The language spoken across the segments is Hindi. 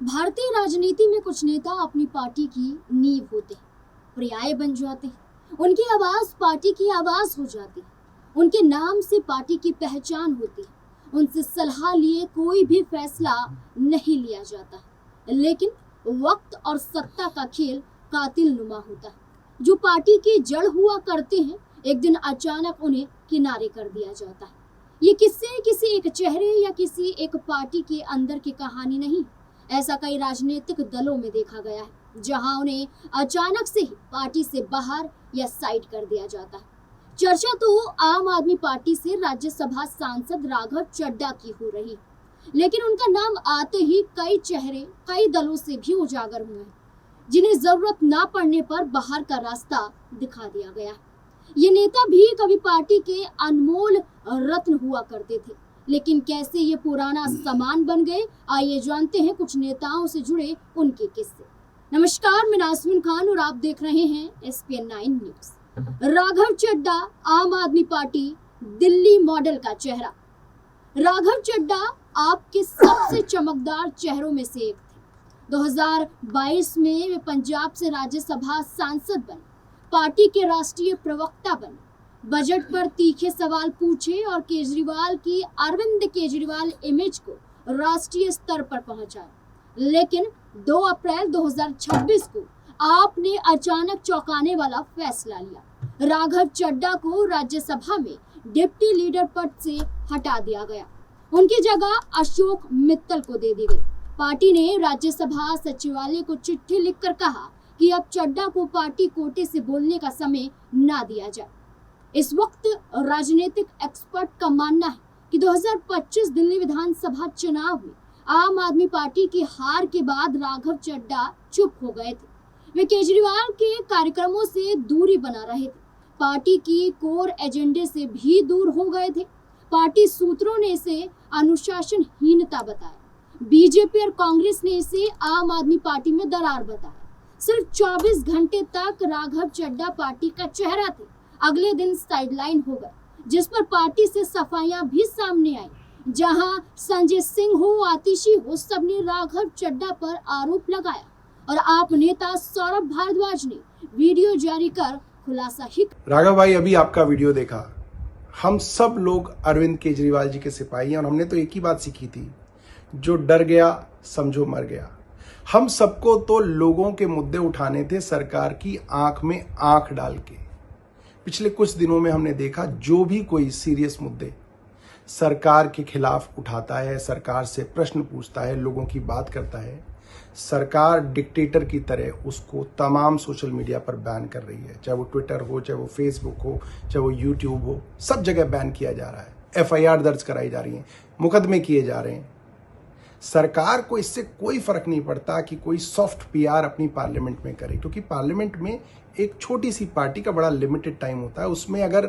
भारतीय राजनीति में कुछ नेता अपनी पार्टी की नींव होते हैं, पर्याय बन जाते हैं। उनकी आवाज पार्टी की आवाज हो जाती है, उनके नाम से पार्टी की पहचान होती है। उनसे सलाह लिए कोई भी फैसला नहीं लिया जाता, लेकिन वक्त और सत्ता का खेल कातिल नुमा होता है। जो पार्टी की जड़ हुआ करते हैं, एक दिन अचानक उन्हें किनारे कर दिया जाता है। ये किस्से किसी एक चेहरे या किसी एक पार्टी के अंदर की कहानी नहीं, ऐसा कई राजनीतिक दलों में देखा गया है, जहां उन्हें अचानक से ही पार्टी से बाहर या साइड कर दिया जाता है। चर्चा तो आम आदमी पार्टी से राज्यसभा सांसद राघव चड्ढा की हो रही, लेकिन उनका नाम आते ही कई चेहरे कई दलों से भी उजागर हुए हैं, जिन्हें जरूरत ना पड़ने पर बाहर का रास्ता दिखा दिया गया है। ये नेता भी कभी पार्टी के अनमोल रत्न हुआ करते थे, लेकिन कैसे ये पुराना सामान बन गए, आइए जानते हैं कुछ नेताओं से जुड़े उनके किस्से। नमस्कार, मैं नाज़मीन खान और आप देख रहे हैं SPN9 न्यूज। राघव चड्ढा आम आदमी पार्टी दिल्ली मॉडल का चेहरा। राघव चड्ढा आपके सबसे चमकदार चेहरों में से एक थे। 2022 में वे पंजाब से राज्यसभा सांसद बने, पार्टी के राष्ट्रीय प्रवक्ता बने, बजट पर तीखे सवाल पूछे और केजरीवाल की अरविंद केजरीवाल इमेज को राष्ट्रीय स्तर पर पहुंचाया। लेकिन 2 अप्रैल 2026 को आपने अचानक चौंकाने वाला फैसला लिया। राघव चड्ढा को राज्यसभा में डिप्टी लीडर पद से हटा दिया गया, उनकी जगह अशोक मित्तल को दे दी गई। पार्टी ने राज्यसभा सचिवालय को चिट्ठी लिखकर कहा कि अब चड्ढा को पार्टी कोटे से बोलने का समय ना दिया जाए। इस वक्त राजनीतिक एक्सपर्ट का मानना है कि 2025 दिल्ली विधानसभा चुनाव में आम आदमी पार्टी की हार के बाद राघव चड्ढा चुप हो गए थे। वे केजरीवाल के कार्यक्रमों से दूरी बना रहे थे, पार्टी की कोर एजेंडे से भी दूर हो गए थे। पार्टी सूत्रों ने इसे अनुशासनहीनता बताया, बीजेपी और कांग्रेस ने इसे आम आदमी पार्टी में दरार बताया। सिर्फ 24 घंटे तक राघव चड्ढा पार्टी का चेहरा थे, अगले दिन साइडलाइन हो गए, जिस पर पार्टी से सफाइयां भी सामने आई। जहां संजय सिंह हो, आतिशी हो, सबने राघव चड्ढा पर आरोप लगाया और आप नेता सौरभ भारद्वाज ने वीडियो जारी कर खुलासा ही। राघव भाई, अभी आपका वीडियो देखा, हम सब लोग अरविंद केजरीवाल जी के सिपाही हैं और हमने तो एक ही बात सीखी थी, जो डर गया समझो मर गया। हम सबको तो लोगों के मुद्दे उठाने थे, सरकार की आंख में आंख डाल के। पिछले कुछ दिनों में हमने देखा, जो भी कोई सीरियस मुद्दे सरकार के खिलाफ उठाता है, सरकार से प्रश्न पूछता है, लोगों की बात करता है, सरकार डिक्टेटर की तरह उसको तमाम सोशल मीडिया पर बैन कर रही है। चाहे वो ट्विटर हो, चाहे वो फेसबुक हो, चाहे वो यूट्यूब हो, सब जगह बैन किया जा रहा है। FIR दर्ज कराई जा रही है, मुकदमे किए जा रहे हैं। सरकार को इससे कोई फर्क नहीं पड़ता कि कोई सॉफ्ट PR अपनी पार्लियामेंट में करे, क्योंकि पार्लियामेंट में एक छोटी सी पार्टी का बड़ा लिमिटेड टाइम होता है। उसमें अगर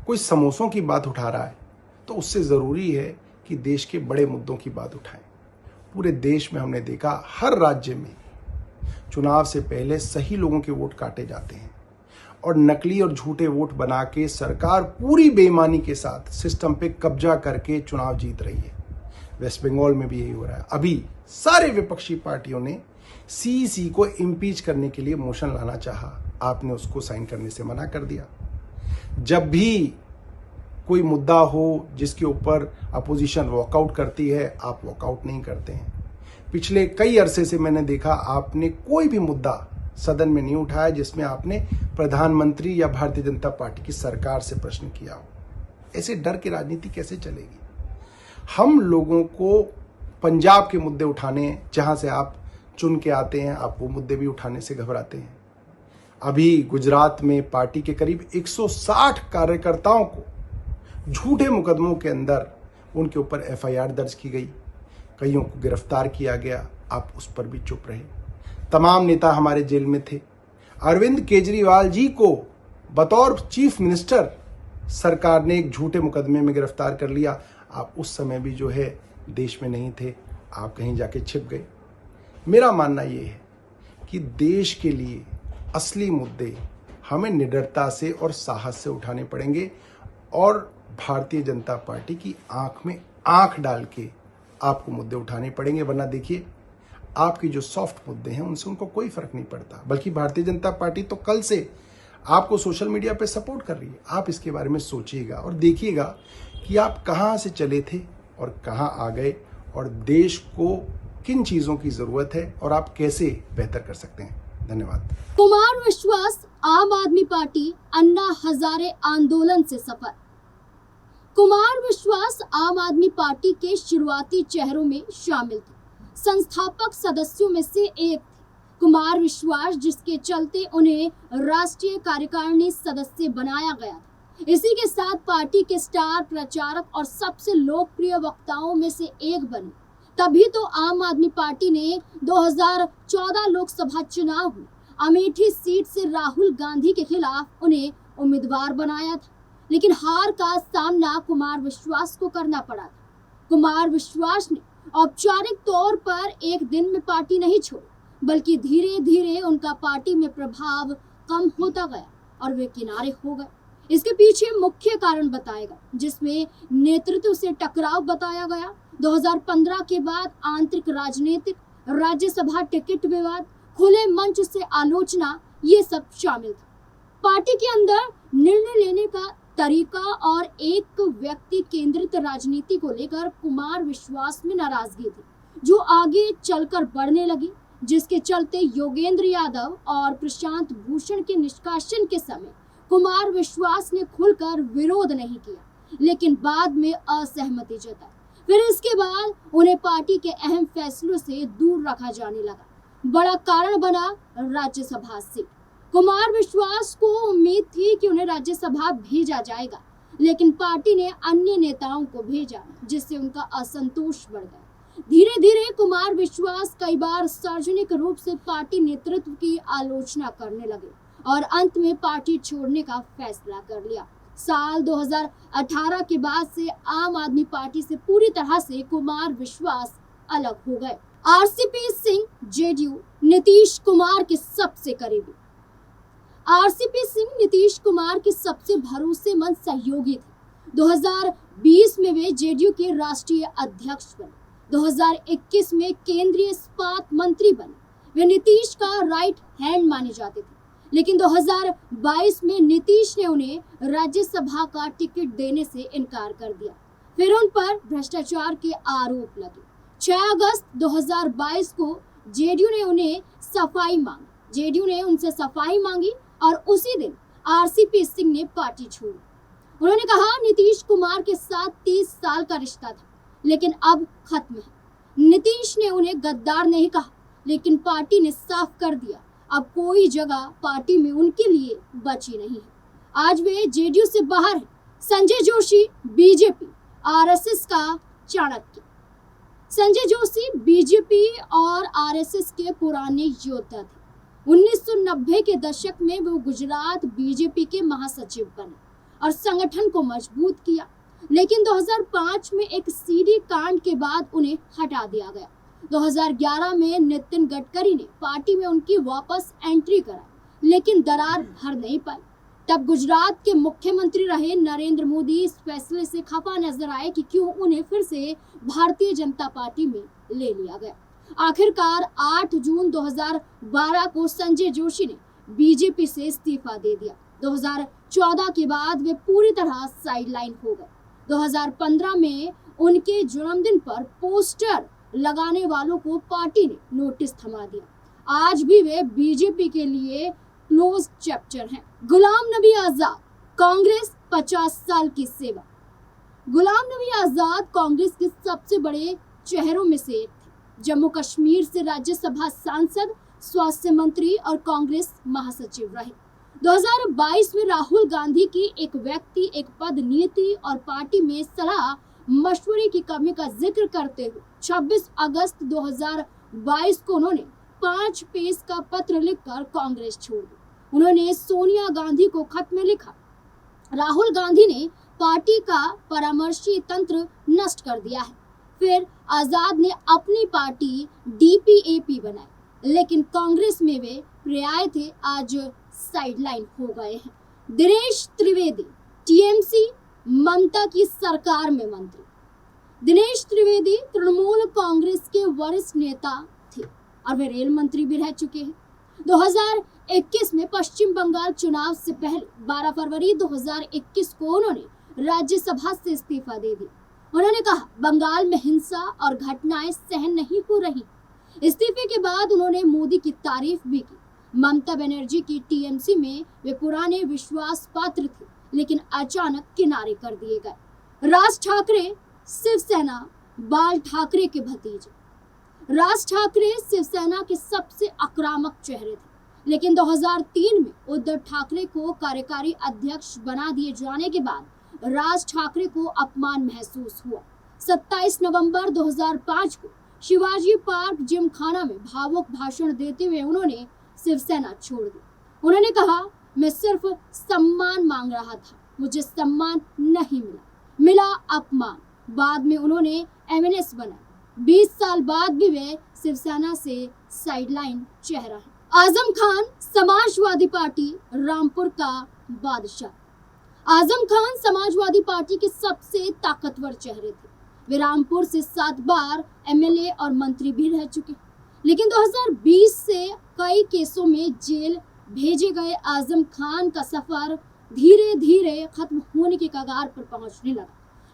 कोई समोसों की बात उठा रहा है तो उससे ज़रूरी है कि देश के बड़े मुद्दों की बात उठाएं। पूरे देश में हमने देखा, हर राज्य में चुनाव से पहले सही लोगों के वोट काटे जाते हैं और नकली और झूठे वोट बना के सरकार पूरी बेईमानी के साथ सिस्टम पे कब्जा करके चुनाव जीत रही है। वेस्ट बंगाल में भी यही हो रहा है। अभी सारे विपक्षी पार्टियों ने CEC को इम्पीच करने के लिए मोशन लाना चाहा, आपने उसको साइन करने से मना कर दिया। जब भी कोई मुद्दा हो जिसके ऊपर अपोजिशन वॉकआउट करती है, आप वॉकआउट नहीं करते हैं। पिछले कई अरसे से मैंने देखा, आपने कोई भी मुद्दा सदन में नहीं उठाया जिसमें आपने प्रधानमंत्री या भारतीय जनता पार्टी की सरकार से प्रश्न किया हो। ऐसे डर की राजनीति कैसे चलेगी? हम लोगों को पंजाब के मुद्दे उठाने हैं, जहां से आप चुन के आते हैं, आप वो मुद्दे भी उठाने से घबराते हैं। अभी गुजरात में पार्टी के करीब 160 कार्यकर्ताओं को झूठे मुकदमों के अंदर उनके ऊपर FIR दर्ज की गई, कईयों को गिरफ्तार किया गया, आप उस पर भी चुप रहे। तमाम नेता हमारे जेल में थे। अरविंद केजरीवाल जी को बतौर चीफ मिनिस्टर सरकार ने एक झूठे मुकदमे में गिरफ्तार कर लिया। आप उस समय भी जो है देश में नहीं थे, आप कहीं जाके छिप गए। मेरा मानना ये है कि देश के लिए असली मुद्दे हमें निडरता से और साहस से उठाने पड़ेंगे और भारतीय जनता पार्टी की आंख में आंख डाल के आपको मुद्दे उठाने पड़ेंगे। वरना देखिए, आपकी जो सॉफ्ट मुद्दे हैं उनसे उनको कोई फर्क नहीं पड़ता, बल्कि भारतीय जनता पार्टी तो कल से आपको सोशल मीडिया पे सपोर्ट कर रही है। आप इसके बारे में सोचिएगा और देखिएगा कि आप कहां से चले थे और कहां आ गए, और देश को किन चीजों की जरूरत है और आप कैसे बेहतर कर सकते हैं। धन्यवाद। कुमार विश्वास आम आदमी पार्टी अन्ना हजारे आंदोलन से सफर। कुमार विश्वास आम आदमी पार्टी के शुरुआती चेहरों में शामिल थे, संस्थापक सदस्यों में से एक थे। कुमार विश्वास जिसके चलते उन्हें राष्ट्रीय कार्यकारिणी सदस्य बनाया गया था। इसी के साथ पार्टी के स्टार प्रचारक और सबसे लोकप्रिय वक्ताओं में से एक बने। तभी तो आम आदमी पार्टी ने 2014 लोकसभा चुनाव में अमेठी सीट से राहुल गांधी के खिलाफ उन्हें उम्मीदवार बनाया था, लेकिन हार का सामना कुमार विश्वास को करना पड़ा था। कुमार विश्वास ने औपचारिक तौर पर एक दिन में पार्टी नहीं छोड़ी, बल्कि धीरे धीरे उनका पार्टी में प्रभाव कम होता गया और वे किनारे हो गए। इसके पीछे मुख्य कारण बताया गया, जिसमें नेतृत्व से टकराव बताया गया। 2015 के बाद आंतरिक राजनीतिक, राज्यसभा टिकट विवाद, खुले मंच से आलोचना, ये सब शामिल था। पार्टी के अंदर निर्णय लेने का तरीका और एक व्यक्ति केंद्रित राजनीति को लेकर कुमार विश्वास में नाराजगी थी, जो आगे चलकर बढ़ने लगी, जिसके चलते योगेंद्र यादव और प्रशांत भूषण के निष्कासन के समय कुमार विश्वास ने खुलकर विरोध नहीं किया, लेकिन बाद में असहमति जताई। फिर इसके बाद उन्हें पार्टी के अहम फैसलों से दूर रखा जाने लगा। बड़ा कारण बना राज्यसभा सीट। कुमार विश्वास को उम्मीद थी कि उन्हें राज्यसभा भेजा जाएगा, लेकिन पार्टी ने अन्य नेताओं को भेजा, जिससे उनका असंतोष बढ़ गया। धीरे धीरे कुमार विश्वास कई बार सार्वजनिक रूप से पार्टी नेतृत्व की आलोचना करने लगे और अंत में पार्टी छोड़ने का फैसला कर लिया। साल 2018 के बाद से आम आदमी पार्टी से पूरी तरह से कुमार विश्वास अलग हो गए। आरसीपी सिंह जेडीयू नीतीश कुमार के सबसे करीबी। आरसीपी सिंह नीतीश कुमार के सबसे भरोसेमंद सहयोगी थे। 2020 में वे जेडीयू के राष्ट्रीय अध्यक्ष बने। 2021 में केंद्रीय इस्पात मंत्री बने। वे नीतीश का राइट हैंड माने जाते थे, लेकिन 2022 में नीतीश ने उन्हें राज्यसभा का टिकट देने से इनकार कर दिया। फिर उन पर भ्रष्टाचार के आरोप लगे। 6 अगस्त 2022 को जेडीयू ने उनसे सफाई मांगी और उसी दिन आरसीपी सिंह ने पार्टी छोड़ी। उन्होंने कहा, नीतीश कुमार के साथ 30 साल का रिश्ता था, लेकिन अब खत्म है। नीतीश ने उन्हें गद्दार नहीं कहा, लेकिन पार्टी ने साफ कर दिया, अब कोई जगह पार्टी में उनके लिए बची नहीं है। आज वे जेडीयू से बाहर हैं। संजय जोशी बीजेपी, आरएसएस का चाणक्य। संजय जोशी बीजेपी और आरएसएस के पुराने योद्धा थे। 1990 के दशक में वो गुजरात बीजेपी के महासचिव बने और संगठन को मजबूत किया, लेकिन 2005 में एक सीडी कांड के बाद उन्हें हटा दिया गया। 2011 में नितिन गडकरी ने पार्टी में उनकी वापस एंट्री कराई, लेकिन दरार भर नहीं पाई। तब गुजरात के मुख्यमंत्री रहे नरेंद्र मोदी इस फैसले से खफा नजर आए कि क्यों उन्हें फिर से भारतीय जनता पार्टी में ले लिया गया। आखिरकार 8 जून 2012 को संजय जोशी ने बीजेपी से इस्तीफा दे दिया। 2014 के बाद वे पूरी तरह साइडलाइन हो गए। 2015 में उनके जन्मदिन पर पोस्टर लगाने वालों को पार्टी ने नोटिस थमा दिया। आज भी वे बीजेपी के लिए क्लोज चैप्टर हैं। गुलाम नबी आजाद, कांग्रेस 50 साल की सेवा। गुलाम नबी आजाद कांग्रेस के सबसे बड़े चेहरों में से एक थे। जम्मू कश्मीर से राज्यसभा सांसद, स्वास्थ्य मंत्री और कांग्रेस महासचिव रहे। 2022 में राहुल गांधी की एक व्यक्ति एक पद नीति और पार्टी में सलाह मशवरे की कमी का जिक्र करते हुए 26 अगस्त 2022 को उन्होंने 5 पेज का पत्र लिखकर कांग्रेस छोड़ दी। उन्होंने सोनिया गांधी को खत में लिखा, राहुल गांधी ने पार्टी का परामर्शी तंत्र नष्ट कर दिया है। फिर आजाद ने अपनी पार्टी डीपीएपी बनाई, लेकिन कांग्रेस में वे पर्याय थे, आज साइडलाइन हो गए हैं। दिनेश त्रिवेदी, टीएमसी, ममता की सरकार में मंत्री। दिनेश त्रिवेदी तृणमूल कांग्रेस के वरिष्ठ नेता थे। और वे रेल मंत्री भी रह चुके हैं। 2021 में पश्चिम बंगाल चुनाव से पहले 12 फरवरी 2021 को उन्होंने राज्यसभा से इस्तीफा दे दिया। उन्होंने कहा, बंगाल में हिंसा और घटनाएं सहन नहीं हो रही। इस्तीफे के बाद उन्होंने मोदी की तारीफ भी की। ममता बनर्जी की टीएमसी में वे पुराने विश्वास पात्र थे, लेकिन अचानक किनारे कर दिए गए। राज ठाकरे शिवसेना बाल ठाकरे के भतीजे। राज ठाकरे शिवसेना के सबसे आक्रामक चेहरे थे, लेकिन 2003 में उद्धव ठाकरे को कार्यकारी अध्यक्ष बना दिए जाने के बाद राज ठाकरे को अपमान महसूस हुआ। 27 नवंबर 2005 को शिवाजी पार्क जिमखाना में भावुक भाषण देते हुए उन्होंने शिवसेना छोड़ दी। उन्होंने कहा, मैं सिर्फ सम्मान मांग रहा था, मुझे सम्मान नहीं मिला अपमान। बाद में उन्होंने एमएनएस बना। 20 साल बाद भी वे शिवसेना से साइडलाइन चेहरा है। आजम खान समाजवादी पार्टी रामपुर का बादशाह। आजम खान समाजवादी पार्टी के सबसे ताकतवर चेहरे थे। वे रामपुर से 7 बार एमएलए और मंत्री भी रह चुके, लेकिन 2020 से कई केसों में जेल भेजे गए आजम खान का सफर धीरे धीरे खत्म होने के कगार पर पहुंचने लगा।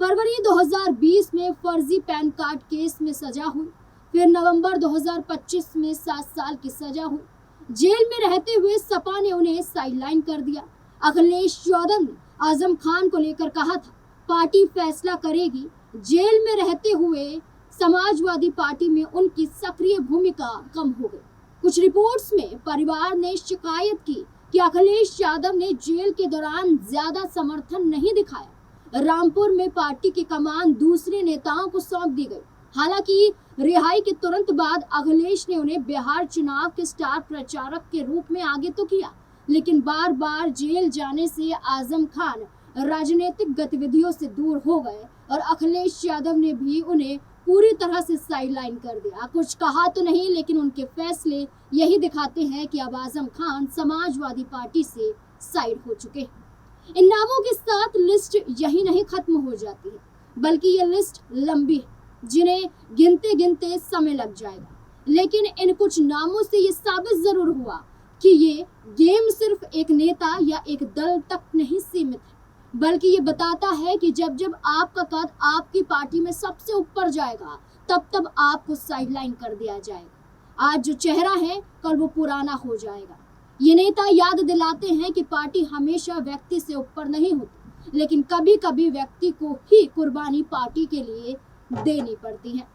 फरवरी 2020 में फर्जी पैन कार्ड केस में सजा हुई, फिर नवंबर 2025 में 7 साल की सजा हुई। जेल में रहते हुए सपा ने उन्हें साइडलाइन कर दिया। अखिलेश यादव ने आजम खान को लेकर कहा था, पार्टी फैसला करेगी। जेल में रहते हुए समाजवादी पार्टी में उनकी सक्रिय भूमिका कम हो गई। कुछ रिपोर्ट्स में परिवार ने शिकायत की कि अखिलेश यादव ने जेल के दौरान ज्यादा समर्थन नहीं दिखाया। रामपुर में पार्टी की कमान दूसरे नेताओं को सौंप दी गई। हालांकि रिहाई के तुरंत बाद अखिलेश ने उन्हें बिहार चुनाव के स्टार प्रचारक के रूप में आगे तो किया, लेकिन बार बार जेल जाने से आजम खान राजनीतिक गतिविधियों से दूर हो गए और अखिलेश यादव ने भी उन्हें पूरी तरह से साइडलाइन कर दिया। कुछ कहा तो नहीं, लेकिन उनके फैसले यही दिखाते हैं कि अब आजम खान समाजवादी पार्टी से साइड हो चुके हैं। इन नामों के साथ लिस्ट यही नहीं खत्म हो जाती है, बल्कि ये लिस्ट लंबी है, जिन्हें गिनते गिनते समय लग जाएगा। लेकिन इन कुछ नामों से ये साबित जरूर हुआ कि ये गेम सिर्फ एक नेता या एक दल तक नहीं सीमित है, बल्कि ये बताता है कि जब जब आपका कद आपकी पार्टी में सबसे ऊपर जाएगा, तब तब आपको साइडलाइन कर दिया जाएगा। आज जो चेहरा है, कल वो पुराना हो जाएगा। ये नेता याद दिलाते हैं कि पार्टी हमेशा व्यक्ति से ऊपर नहीं होती, लेकिन कभी कभी व्यक्ति को ही कुर्बानी पार्टी के लिए देनी पड़ती है।